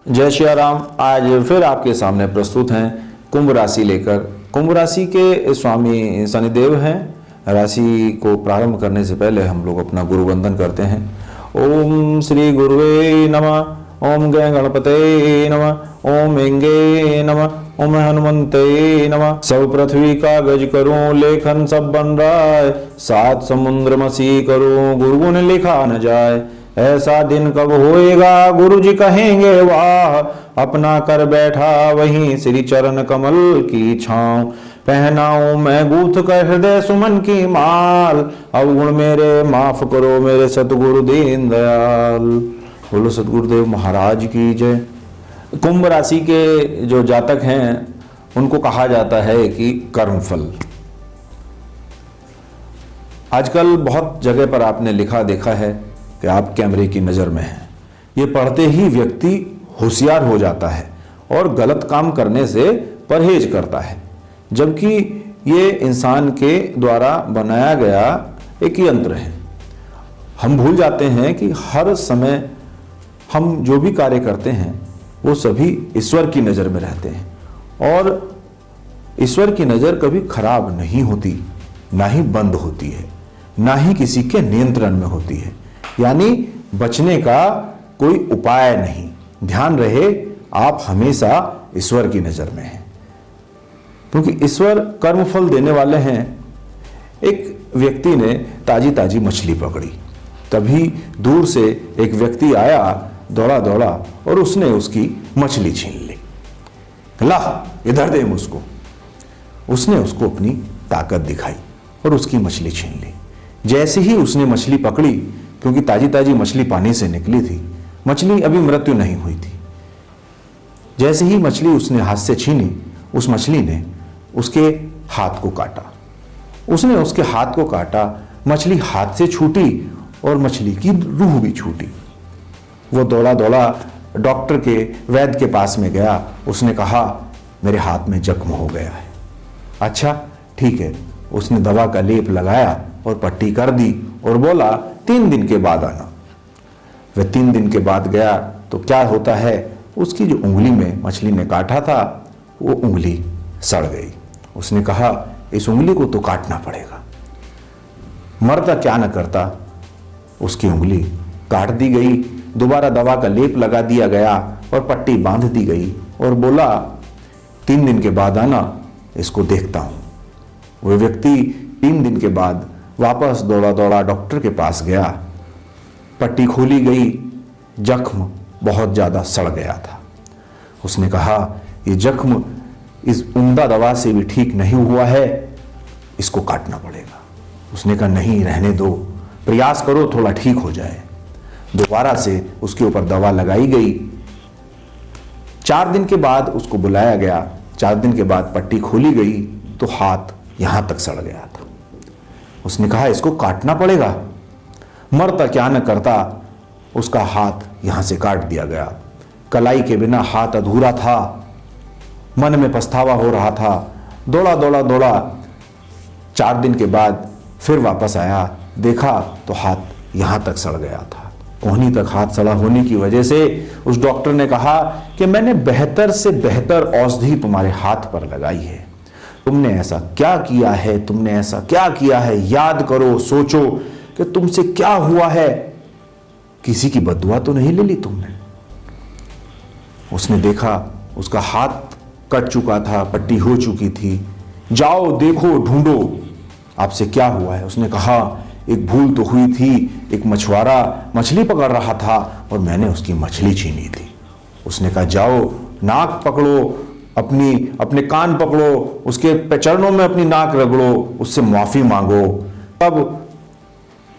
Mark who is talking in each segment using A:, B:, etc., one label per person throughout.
A: जय श्री राम। आज फिर आपके सामने प्रस्तुत हैं कुंभ राशि लेकर। कुंभ राशि के स्वामी शनिदेव हैं। राशि को प्रारंभ करने से पहले हम लोग अपना गुरु वंदन करते हैं। ओम श्री गुरुवे नमः, ओम गण गणपते नमः, ओम इंगे नमः, ओम हनुमंते नमः। सब पृथ्वी का गज करूं, लेखन सब बन राय, सात समुद्र मसी करूं, गुरु ने लिखा न जाए। ऐसा दिन कब होएगा, गुरु जी कहेंगे वाह, अपना कर बैठा वहीं श्री चरण कमल की छांव। पहनाऊं मैं गूथ कर हृदय सुमन की माल, अवगुण मेरे माफ करो मेरे सतगुरु दीन दयाल। बोलो सतगुरुदेव महाराज की जय। कुंभ राशि के जो जातक हैं उनको कहा जाता है कि कर्मफल। आजकल बहुत जगह पर आपने लिखा देखा है कि आप कैमरे की नज़र में हैं। ये पढ़ते ही व्यक्ति होशियार हो जाता है और गलत काम करने से परहेज करता है, जबकि ये इंसान के द्वारा बनाया गया एक यंत्र है। हम भूल जाते हैं कि हर समय हम जो भी कार्य करते हैं वो सभी ईश्वर की नज़र में रहते हैं और ईश्वर की नज़र कभी खराब नहीं होती, ना ही बंद होती है, ना ही किसी के नियंत्रण में होती है। यानी बचने का कोई उपाय नहीं। ध्यान रहे, आप हमेशा ईश्वर की नज़र में हैं, क्योंकि ईश्वर कर्मफल देने वाले हैं। एक व्यक्ति ने ताजी ताजी मछली पकड़ी, तभी दूर से एक व्यक्ति आया दौड़ा दौड़ा और उसने उसकी मछली छीन ली। ला इधर दे मुझको। उसने उसको अपनी ताकत दिखाई और उसकी मछली छीन ली। जैसे ही उसने मछली पकड़ी, क्योंकि ताजी ताजी मछली पानी से निकली थी, मछली अभी मृत्यु नहीं हुई थी, जैसे ही मछली उसने हाथ से छीनी, उस मछली ने उसके हाथ को काटा। उसने उसके हाथ को काटा, मछली हाथ से छूटी और मछली की रूह भी छूटी। वो दौड़ा दौड़ा डॉक्टर के वैद्य के पास में गया। उसने कहा मेरे हाथ में जख्म हो गया है। अच्छा ठीक है। उसने दवा का लेप लगाया और पट्टी कर दी और बोला 3 दिन के बाद आना। वह 3 दिन के बाद गया तो क्या होता है, उसकी जो उंगली में मछली ने काटा था वो उंगली सड़ गई। उसने कहा इस उंगली को तो काटना पड़ेगा। मरता क्या न करता, उसकी उंगली काट दी गई। दोबारा दवा का लेप लगा दिया गया और पट्टी बांध दी गई और बोला 3 दिन के बाद आना, इसको देखता हूं। वह व्यक्ति 3 दिन के बाद वापस दौड़ा दौड़ा डॉक्टर के पास गया। पट्टी खोली गई, जख्म बहुत ज़्यादा सड़ गया था। उसने कहा ये जख्म इस उम्दा दवा से भी ठीक नहीं हुआ है, इसको काटना पड़ेगा। उसने कहा नहीं रहने दो, प्रयास करो थोड़ा ठीक हो जाए। दोबारा से उसके ऊपर दवा लगाई गई। 4 दिन के बाद उसको बुलाया गया। 4 दिन के बाद पट्टी खोली गई तो हाथ यहां तक सड़ गया था। उसने कहा इसको काटना पड़ेगा। मरता क्या न करता, उसका हाथ यहां से काट दिया गया। कलाई के बिना हाथ अधूरा था। मन में पछतावा हो रहा था। दौड़ा दौड़ा दौड़ा 4 दिन के बाद फिर वापस आया, देखा तो हाथ यहां तक सड़ गया था। कोहनी तक हाथ सड़ा होने की वजह से उस डॉक्टर ने कहा कि मैंने बेहतर से बेहतर औषधि तुम्हारे हाथ पर लगाई है। तुमने ऐसा क्या किया है, तुमने ऐसा क्या किया है, याद करो, सोचो कि तुमसे क्या हुआ है। किसी की बद्दुआ तो नहीं ले ली तुमने। उसने देखा उसका हाथ कट चुका था, पट्टी हो चुकी थी। जाओ देखो ढूंढो आपसे क्या हुआ है। उसने कहा एक भूल तो हुई थी, एक मछुआरा मछली पकड़ रहा था और मैंने उसकी मछली छीनी थी। उसने कहा जाओ नाक पकड़ो, अपने कान पकड़ो, उसके चरणों में अपनी नाक रगड़ो, उससे माफी मांगो, तब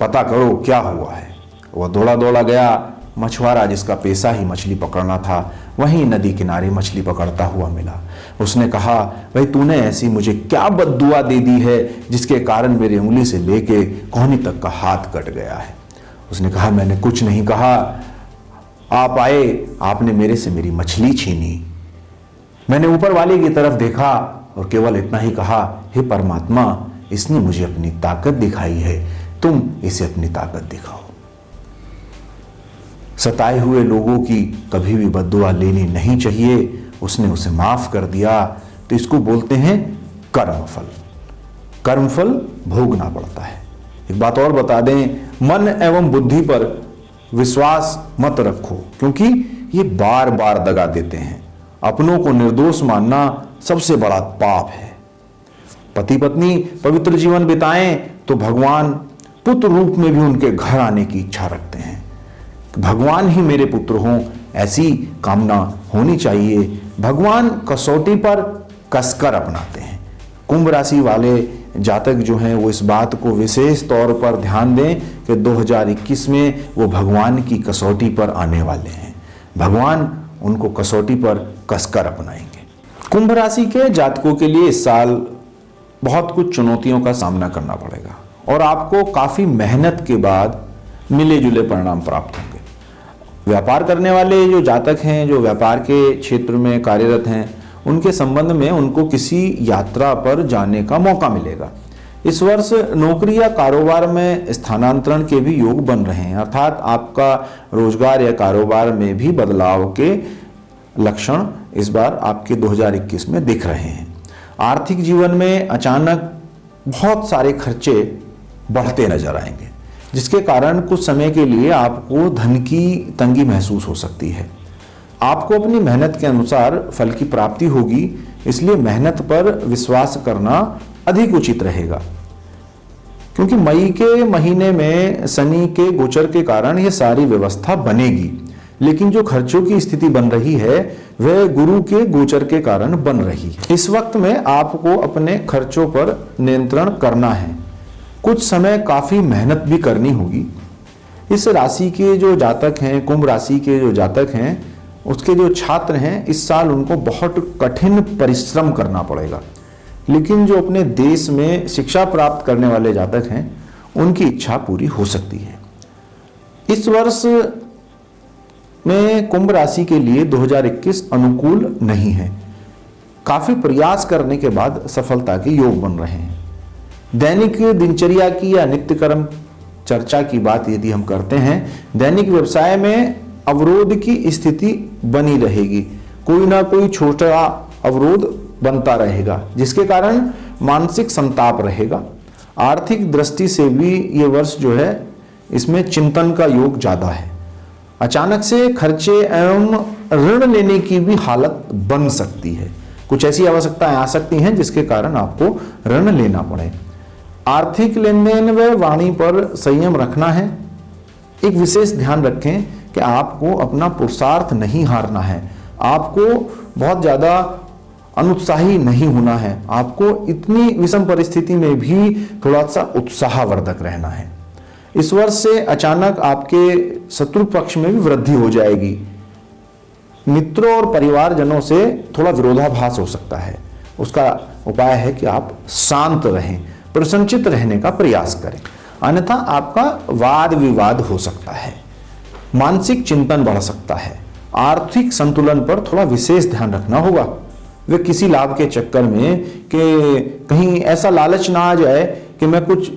A: पता करो क्या हुआ है। वह दौड़ा दौड़ा गया। मछुआरा जिसका पेशा ही मछली पकड़ना था, वहीं नदी किनारे मछली पकड़ता हुआ मिला। उसने कहा भाई तूने ऐसी मुझे क्या बद्दुआ दे दी है जिसके कारण मेरी उंगली से लेके कोहनी तक का हाथ कट गया है। उसने कहा मैंने कुछ नहीं कहा, आप आए, आपने मेरे से मेरी मछली छीनी। मैंने ऊपर वाले की तरफ देखा और केवल इतना ही कहा हे परमात्मा, इसने मुझे अपनी ताकत दिखाई है, तुम इसे अपनी ताकत दिखाओ। सताए हुए लोगों की कभी भी बद्दुआ लेनी नहीं चाहिए, उसने उसे माफ कर दिया, तो इसको बोलते हैं कर्मफल। कर्मफल भोगना पड़ता है। एक बात और बता दें, मन एवं बुद्धि पर विश्वास मत रखो, क्योंकि ये बार बार दगा देते हैं। अपनों को निर्दोष मानना सबसे बड़ा पाप है। पति पत्नी पवित्र जीवन बिताएं तो भगवान पुत्र रूप में भी उनके घर आने की इच्छा रखते हैं। भगवान ही मेरे पुत्र हों, ऐसी कामना होनी चाहिए। भगवान कसौटी पर कसकर अपनाते हैं। कुंभ राशि वाले जातक जो हैं वो इस बात को विशेष तौर पर ध्यान दें कि 2021 में वो भगवान की कसौटी पर आने वाले हैं। भगवान उनको कसौटी पर कसकर अपनाएंगे। कुंभ राशि के जातकों के लिए इस साल बहुत कुछ चुनौतियों का सामना करना पड़ेगा और आपको काफी मेहनत के बाद मिले जुले परिणाम प्राप्त होंगे। व्यापार करने वाले जो जातक हैं, जो व्यापार के क्षेत्र में कार्यरत हैं, उनके संबंध में उनको किसी यात्रा पर जाने का मौका मिलेगा। इस वर्ष नौकरी या कारोबार में स्थानांतरण के भी योग बन रहे हैं, अर्थात आपका रोजगार या कारोबार में भी बदलाव के लक्षण इस बार आपके 2021 में दिख रहे हैं। आर्थिक जीवन में अचानक बहुत सारे खर्चे बढ़ते नजर आएंगे, जिसके कारण कुछ समय के लिए आपको धन की तंगी महसूस हो सकती है। आपको अपनी मेहनत के अनुसार फल की प्राप्ति होगी, इसलिए मेहनत पर विश्वास करना अधिक उचित रहेगा, क्योंकि मई के महीने में शनि के गोचर के कारण यह सारी व्यवस्था बनेगी। लेकिन जो खर्चों की स्थिति बन रही है वह गुरु के गोचर के कारण बन रही है। इस वक्त में आपको अपने खर्चों पर नियंत्रण करना है। कुछ समय काफी मेहनत भी करनी होगी। इस राशि के जो जातक हैं, कुंभ राशि के जो जातक हैं, उसके जो छात्र हैं, इस साल उनको बहुत कठिन परिश्रम करना पड़ेगा। लेकिन जो अपने देश में शिक्षा प्राप्त करने वाले जातक हैं, उनकी इच्छा पूरी हो सकती है। इस वर्ष में कुंभ राशि के लिए 2021 अनुकूल नहीं है। काफी प्रयास करने के बाद सफलता के योग बन रहे हैं। दैनिक दिनचर्या की या नित्य कर्म चर्चा की बात यदि हम करते हैं, दैनिक व्यवसाय में अवरोध की स्थिति बनी रहेगी। कोई ना कोई छोटा अवरोध बनता रहेगा, जिसके कारण मानसिक संताप रहेगा। आर्थिक दृष्टि से भी ये वर्ष जो है, इसमें चिंतन का योग ज्यादा है। अचानक से खर्चे एवं ऋण लेने की भी हालत बन सकती है। कुछ ऐसी आवश्यकताएं आ सकती हैं जिसके कारण आपको ऋण लेना पड़े। आर्थिक लेन देन व वाणी पर संयम रखना है। एक विशेष ध्यान रखें कि आपको अपना पुरुषार्थ नहीं हारना है। आपको बहुत ज्यादा अनुत्साही नहीं होना है। आपको इतनी विषम परिस्थिति में भी थोड़ा सा उत्साहवर्धक रहना है। इस वर्ष से अचानक आपके शत्रु पक्ष में भी वृद्धि हो जाएगी। मित्रों और परिवारजनों से थोड़ा विरोधाभास हो सकता है। उसका उपाय है कि आप शांत रहें, प्रसन्नचित्त रहने का प्रयास करें, अन्यथा आपका वाद विवाद हो सकता है। मानसिक चिंतन बढ़ सकता है। आर्थिक संतुलन पर थोड़ा विशेष ध्यान रखना होगा। वे किसी लाभ के चक्कर में कि कहीं ऐसा लालच ना आ जाए कि मैं कुछ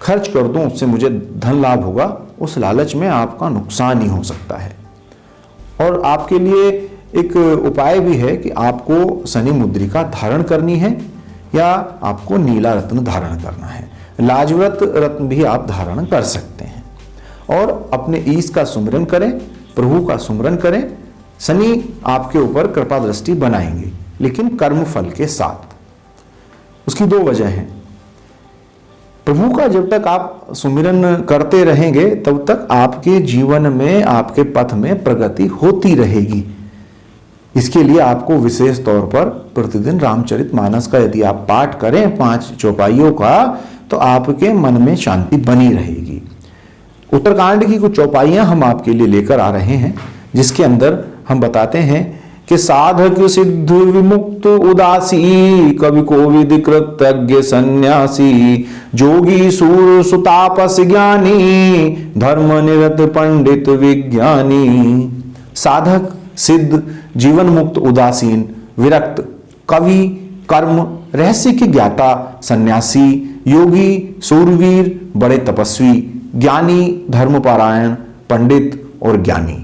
A: खर्च कर दूं, उससे मुझे धन लाभ होगा, उस लालच में आपका नुकसान ही हो सकता है। और आपके लिए एक उपाय भी है कि आपको शनि मुद्रिका धारण करनी है या आपको नीला रत्न धारण करना है। लाजवत रत्न भी आप धारण कर सकते हैं। और अपने ईश का सुमिरन करें, प्रभु का सुमिरन करें। शनि आपके ऊपर कृपा दृष्टि बनाएंगे, लेकिन कर्म फल के साथ। उसकी दो वजह हैं। प्रभु का जब तक आप सुमिरन करते रहेंगे तब तक आपके जीवन में, आपके पथ में प्रगति होती रहेगी। इसके लिए आपको विशेष तौर पर प्रतिदिन रामचरितमानस का यदि आप पाठ करें 5 चौपाइयों का, तो आपके मन में शांति बनी रहेगी। उत्तरकांड की कुछ चौपाइयां हम आपके लिए लेकर आ रहे हैं, जिसके अंदर हम बताते हैं कि साधक सिद्ध विमुक्त उदासी, कवि कोविद कृतज्ञ सन्यासी, जोगी सूर सुतापस ज्ञानी, धर्म निरत पंडित विज्ञानी। साधक, सिद्ध, जीवन मुक्त, उदासीन, विरक्त, कवि, कर्म, रहस्य की ज्ञाता, सन्यासी, योगी, सूरवीर, बड़े तपस्वी, ज्ञानी, धर्मपारायण, पंडित, और ज्ञानी।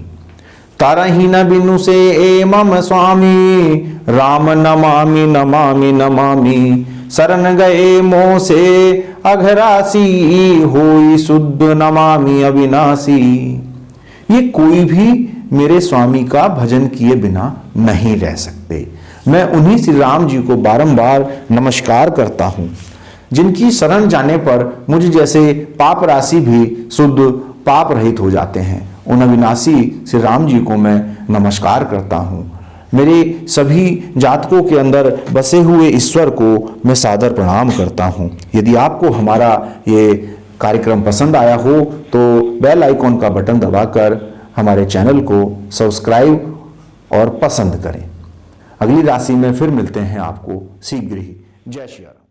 A: तारहीन बिनु से ए मम स्वामी, राम नमामि नमामि नमामि। शरण गए मोह से अघरासी, होई शुद्ध नमामि अविनाशी। ये कोई भी मेरे स्वामी का भजन किए बिना नहीं रह सकते। मैं उन्हीं श्री राम जी को बारंबार नमस्कार करता हूं, जिनकी शरण जाने पर मुझ जैसे पाप राशि भी शुद्ध पाप रहित हो जाते हैं। उन अविनाशी श्री राम जी को मैं नमस्कार करता हूं। मेरे सभी जातकों के अंदर बसे हुए ईश्वर को मैं सादर प्रणाम करता हूं। यदि आपको हमारा ये कार्यक्रम पसंद आया हो तो बेल आइकॉन का बटन दबाकर हमारे चैनल को सब्सक्राइब और पसंद करें। अगली राशि में फिर मिलते हैं आपको शीघ्र ही। जय श्री राम।